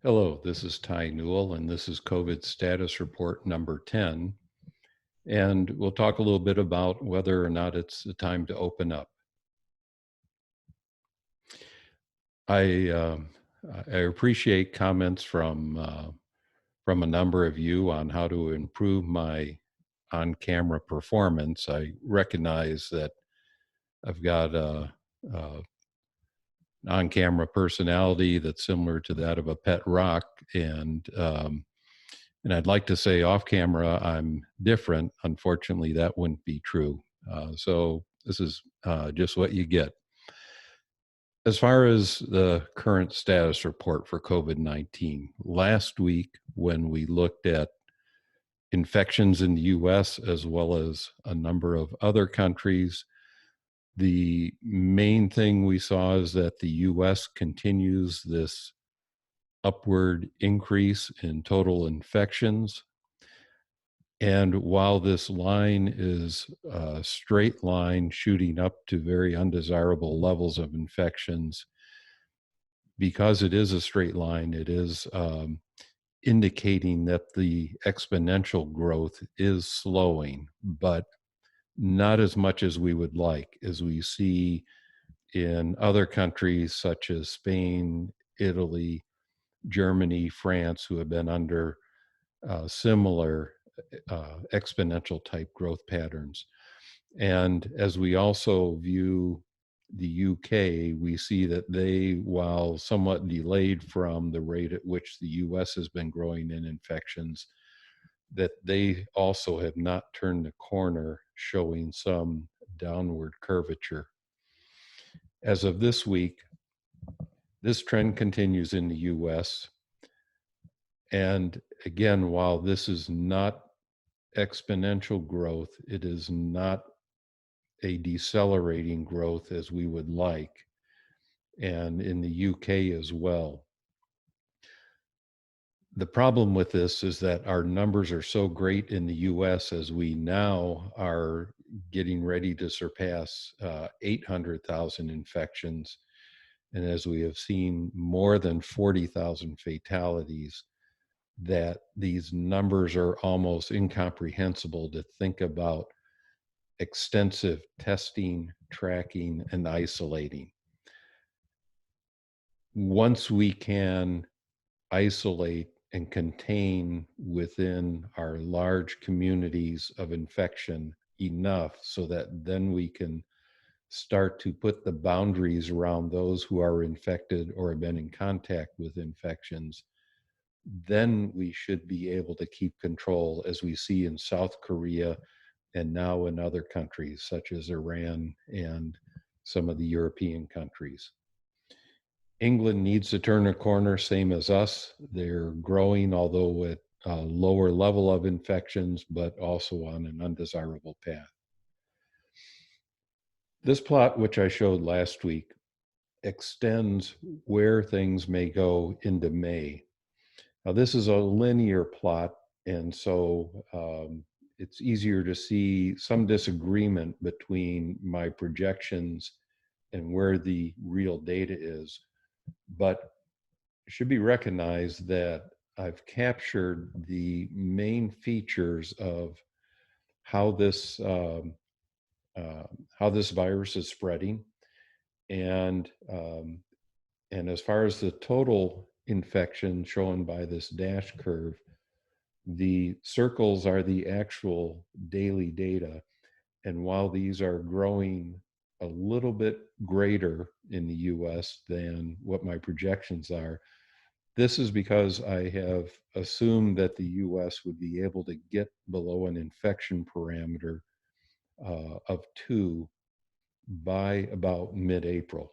Hello, this is Ty Newell, and this is COVID status report number 10. And we'll talk a little bit about whether or not it's the time to open up. I, um, I appreciate comments from a number of you on how to improve my on-camera performance. I recognize that I've got a on-camera personality that's similar to that of a pet rock, and I'd like to say off camera I'm different. Unfortunately, that wouldn't be true. So this is just what you get. As far as the current status report for COVID-19, last week when we looked at infections in the US as well as a number of other countries, the main thing we saw is that the US continues this upward increase in total infections. And while this line is a straight line shooting up to very undesirable levels of infections, because it is a straight line, it is indicating that the exponential growth is slowing, but not as much as we would like, as we see in other countries such as Spain, Italy, Germany, France, who have been under similar exponential type growth patterns. And as we also view the UK, we see that they, while somewhat delayed from the rate at which the US has been growing in infections, that they also have not turned the corner, showing some downward curvature. As of this week, this trend continues in the US. And again, while this is not exponential growth, it is not a decelerating growth as we would like, and in the UK as well. The problem with this is that our numbers are so great in the US as we now are getting ready to surpass 800,000 infections. And as we have seen more than 40,000 fatalities, that these numbers are almost incomprehensible to think about extensive testing, tracking, and isolating. Once we can isolate and contain within our large communities of infection enough so that then we can start to put the boundaries around those who are infected or have been in contact with infections, then we should be able to keep control, as we see in South Korea and now in other countries such as Iran and some of the European countries. England needs to turn a corner, same as us. They're growing, although at a lower level of infections, but also on an undesirable path. This plot, which I showed last week, extends where things may go into May. Now, this is a linear plot, and so it's easier to see some disagreement between my projections and where the real data is. But it should be recognized that I've captured the main features of how this how this virus is spreading, and and as far as the total infection shown by this dash curve, the circles are the actual daily data. And while these are growing a little bit greater in the US than what my projections are, this is because I have assumed that the US would be able to get below an infection parameter of 2 by about mid-April.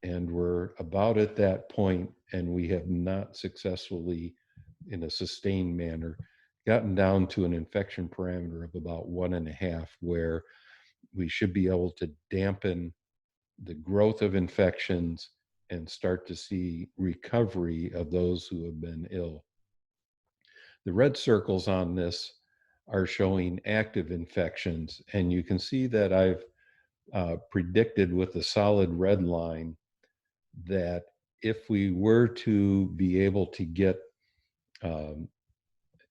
And we're about at that point, and we have not successfully, in a sustained manner, gotten down to an infection parameter of about 1.5, where we should be able to dampen the growth of infections and start to see recovery of those who have been ill. The red circles on this are showing active infections, and you can see that I've predicted with the solid red line that if we were to be able to get um,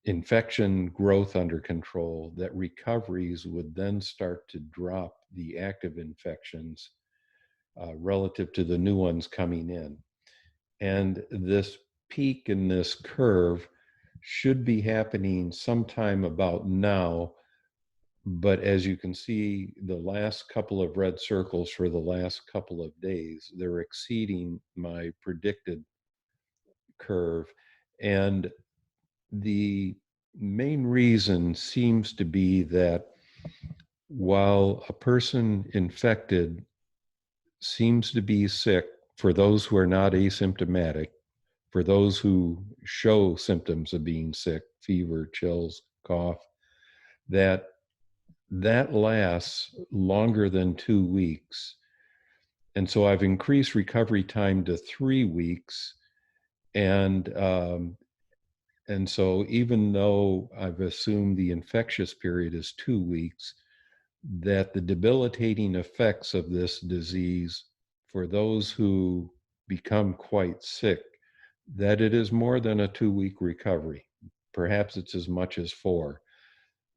infection growth under control, that recoveries would then start to drop the active infections relative to the new ones coming in. And this peak in this curve should be happening sometime about now. But as you can see, the last couple of red circles for the last couple of days, they're exceeding my predicted curve. And the main reason seems to be that while a person infected seems to be sick, for those who are not asymptomatic, for those who show symptoms of being sick, fever, chills, cough, that lasts longer than 2 weeks. And so I've increased recovery time to 3 weeks. And so even though I've assumed the infectious period is 2 weeks, that the debilitating effects of this disease for those who become quite sick, that it is more than a 2-week recovery. Perhaps it's as much as 4.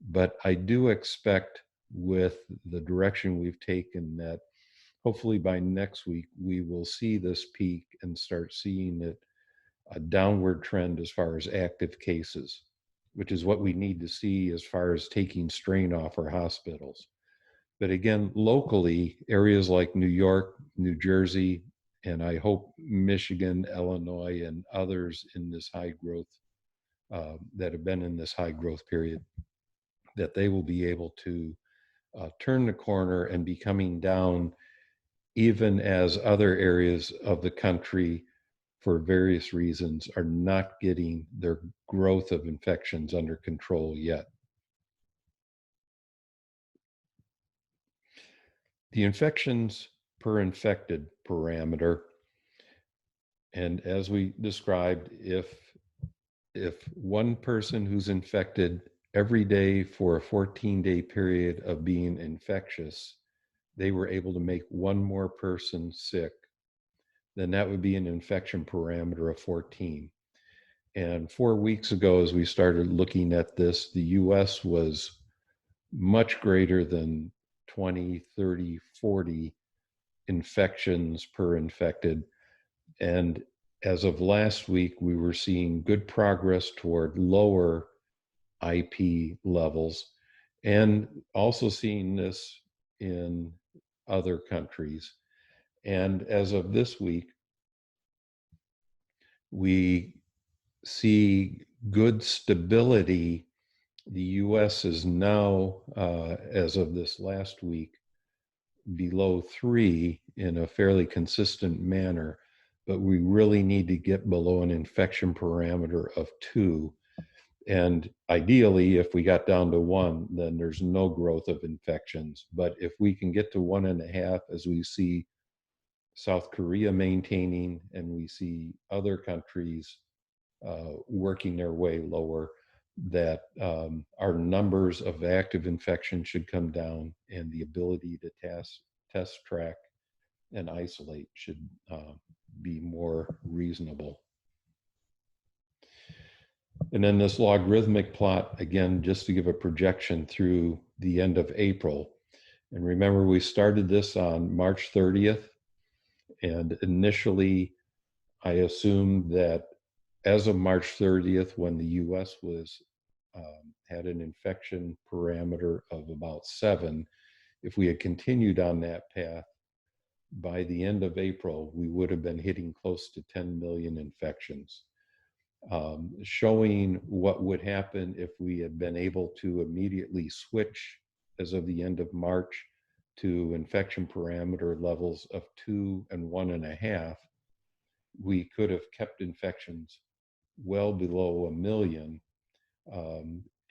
But I do expect, with the direction we've taken, that hopefully by next week we will see this peak and start seeing it a downward trend as far as active cases, which is what we need to see as far as taking strain off our hospitals. But again, locally, areas like New York, New Jersey, and I hope Michigan, Illinois, and others in this high growth, that have been in this high growth period, that they will be able to turn the corner and be coming down, even as other areas of the country, for various reasons, are not getting their growth of infections under control yet. The infections per infected parameter, and as we described, if one person who's infected every day for a 14-day period of being infectious, they were able to make one more person sick, then that would be an infection parameter of 14. And 4 weeks ago, as we started looking at this, the US was much greater than 20, 30, 40 infections per infected. And as of last week, we were seeing good progress toward lower IP levels, and also seeing this in other countries. And as of this week, we see good stability. The US is now, as of this last week, below 3 in a fairly consistent manner, but we really need to get below an infection parameter of 2. And ideally, if we got down to 1, then there's no growth of infections. But if we can get to 1.5, as we see South Korea maintaining, and we see other countries working their way lower, that our numbers of active infections should come down, and the ability to test, track, and isolate should be more reasonable. And then this logarithmic plot, again, just to give a projection through the end of April. And remember, we started this on March 30th. And initially, I assumed that as of March 30th, when the US was had an infection parameter of about 7, if we had continued on that path, by the end of April, we would have been hitting close to 10 million infections. Showing what would happen if we had been able to immediately switch, as of the end of March, to infection parameter levels of 2 and 1.5, we could have kept infections well below 1 million.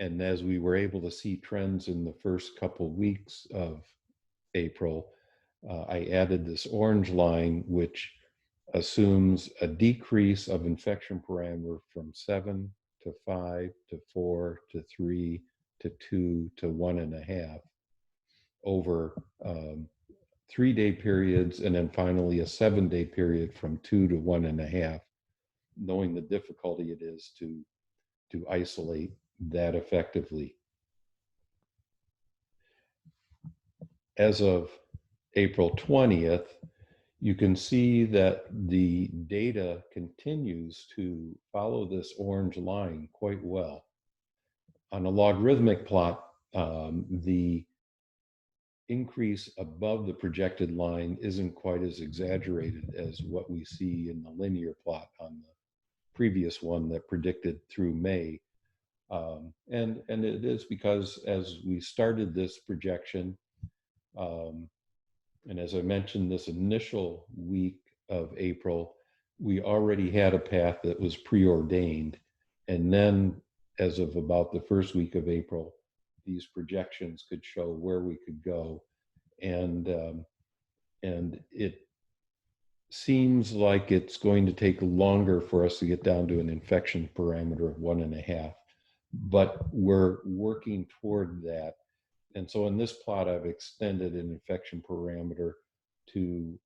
And as we were able to see trends in the first couple weeks of April, I added this orange line, which assumes a decrease of infection parameter from 7 to 5 to 4 to 3 to 2 to 1.5 over 3-day periods, and then finally a 7-day period from 2 to 1.5, knowing the difficulty it is to isolate that effectively. As of April 20th, you can see that the data continues to follow this orange line quite well. On a logarithmic plot, the increase above the projected line isn't quite as exaggerated as what we see in the linear plot on the previous one that predicted through May. And it is because as we started this projection, and as I mentioned, this initial week of April, we already had a path that was preordained. And then as of about the first week of April, these projections could show where we could go. And it seems like it's going to take longer for us to get down to an infection parameter of 1.5, but we're working toward that. And so in this plot, I've extended an infection parameter to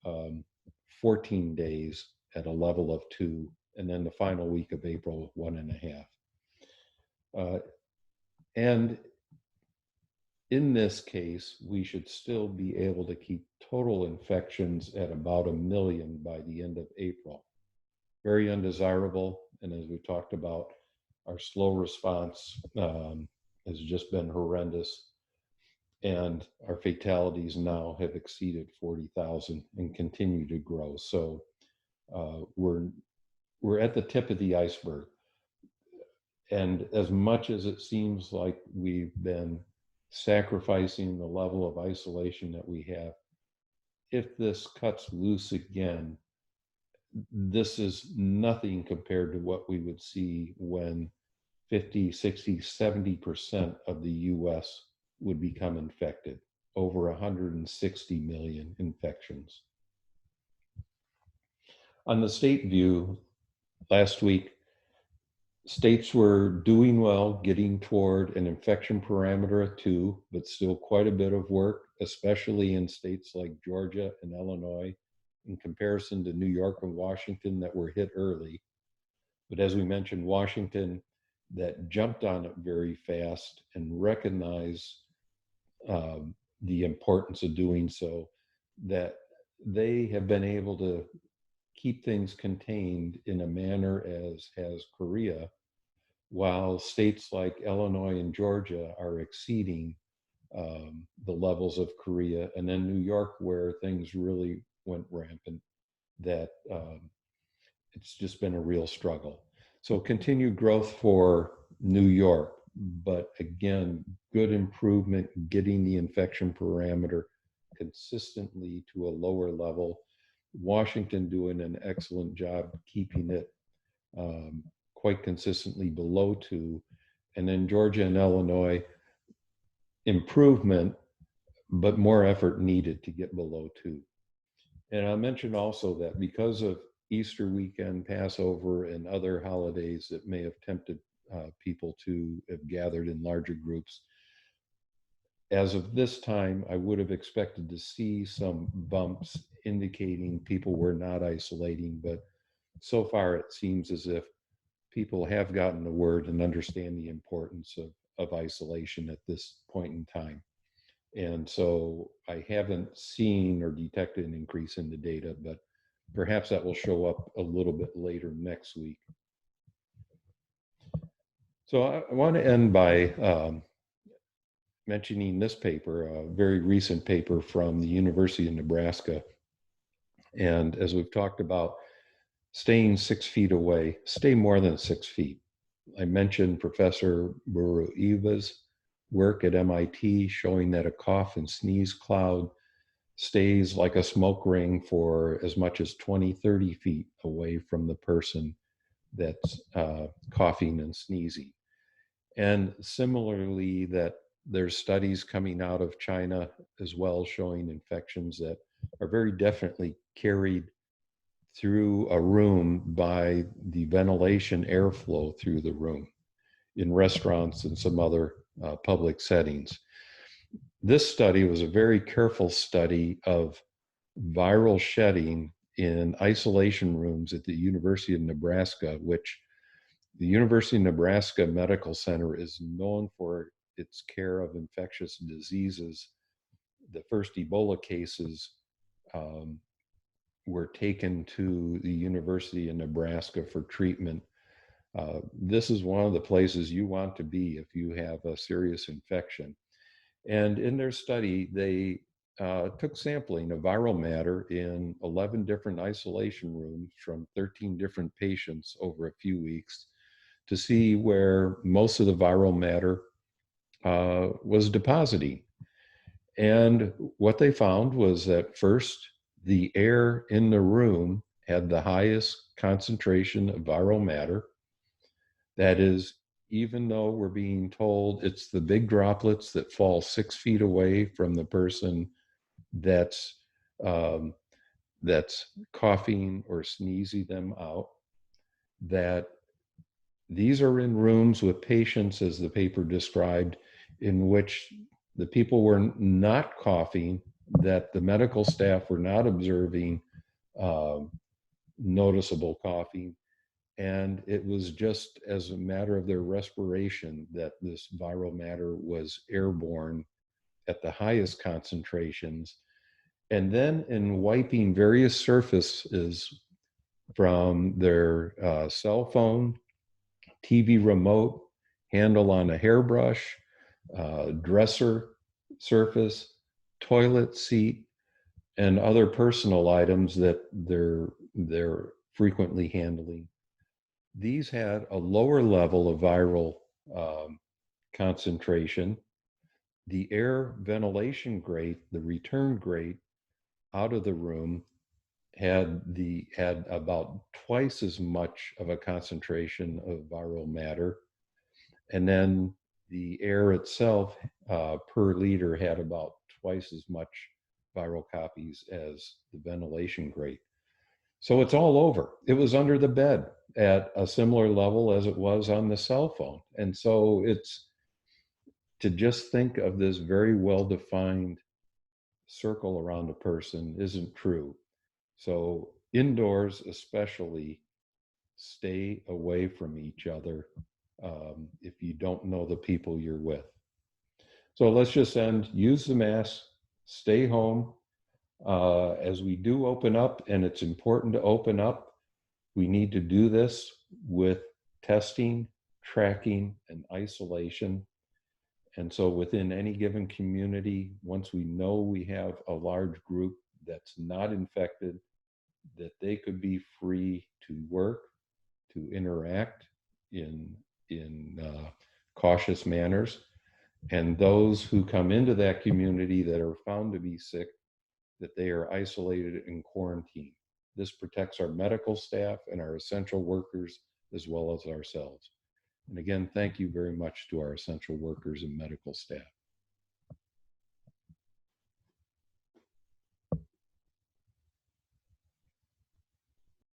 14 days at a level of 2, and then the final week of April, 1.5. And in this case, we should still be able to keep total infections at about 1 million by the end of April. Very undesirable, and as we talked about, our slow response has just been horrendous. And our fatalities now have exceeded 40,000 and continue to grow. So we're at the tip of the iceberg. And as much as it seems like we've been sacrificing the level of isolation that we have, if this cuts loose again, this is nothing compared to what we would see when 50, 60, 70% of the US would become infected, over 160 million infections. On the state view, last week, states were doing well, getting toward an infection parameter of 2, but still quite a bit of work, especially in states like Georgia and Illinois, in comparison to New York and Washington that were hit early. But as we mentioned, Washington that jumped on it very fast and recognized the importance of doing so, that they have been able to keep things contained in a manner as has Korea, while states like Illinois and Georgia are exceeding the levels of Korea, and then New York, where things really went rampant, that it's just been a real struggle. So continued growth for New York, but again, good improvement getting the infection parameter consistently to a lower level. Washington doing an excellent job keeping it quite consistently below 2. And then Georgia and Illinois, improvement, but more effort needed to get below 2. And I'll mention also that because of Easter weekend, Passover, and other holidays that may have tempted people to have gathered in larger groups, as of this time, I would have expected to see some bumps indicating people were not isolating, but so far it seems as if people have gotten the word and understand the importance of isolation at this point in time. And so I haven't seen or detected an increase in the data, but perhaps that will show up a little bit later next week. So I want to end by mentioning this paper, a very recent paper from the University of Nebraska. And as we've talked about, staying 6 feet away, stay more than 6 feet. I mentioned Professor Burueva's work at MIT showing that a cough and sneeze cloud stays like a smoke ring for as much as 20, 30 feet away from the person that's coughing and sneezing. And similarly, that there's studies coming out of China as well showing infections that are very definitely carried through a room by the ventilation airflow through the room in restaurants and some other public settings. This study was a very careful study of viral shedding in isolation rooms at the University of Nebraska, which the University of Nebraska Medical Center is known for its care of infectious diseases. The first Ebola cases um, were taken to the University of Nebraska for treatment. This is one of the places you want to be if you have a serious infection. And in their study, they took sampling of viral matter in 11 different isolation rooms from 13 different patients over a few weeks to see where most of the viral matter was depositing. And what they found was that first, the air in the room had the highest concentration of viral matter. That is, even though we're being told it's the big droplets that fall 6 feet away from the person that's um, that's coughing or sneezing them out, that these are in rooms with patients, as the paper described, in which the people were not coughing, that the medical staff were not observing um, noticeable coughing. And it was just as a matter of their respiration that this viral matter was airborne at the highest concentrations. And then in wiping various surfaces from their cell phone, TV remote, handle on a hairbrush, dresser surface, toilet seat, and other personal items that they're frequently handling. These had a lower level of viral um, concentration. The air ventilation grate, the return grate out of the room had about twice as much of a concentration of viral matter, and then the air itself per liter had about twice as much viral copies as the ventilation grate. So it's all over. It was under the bed at a similar level as it was on the cell phone. And so it's to just think of this very well defined circle around a person isn't true. So indoors, especially, stay away from each other if you don't know the people you're with. So let's just end, use the mask, stay home. As we do open up, and it's important to open up, we need to do this with testing, tracking, and isolation. And so within any given community, once we know we have a large group that's not infected, that they could be free to work, to interact in cautious manners. And those who come into that community that are found to be sick, that they are isolated and quarantined. This protects our medical staff and our essential workers as well as ourselves. And again, thank you very much to our essential workers and medical staff.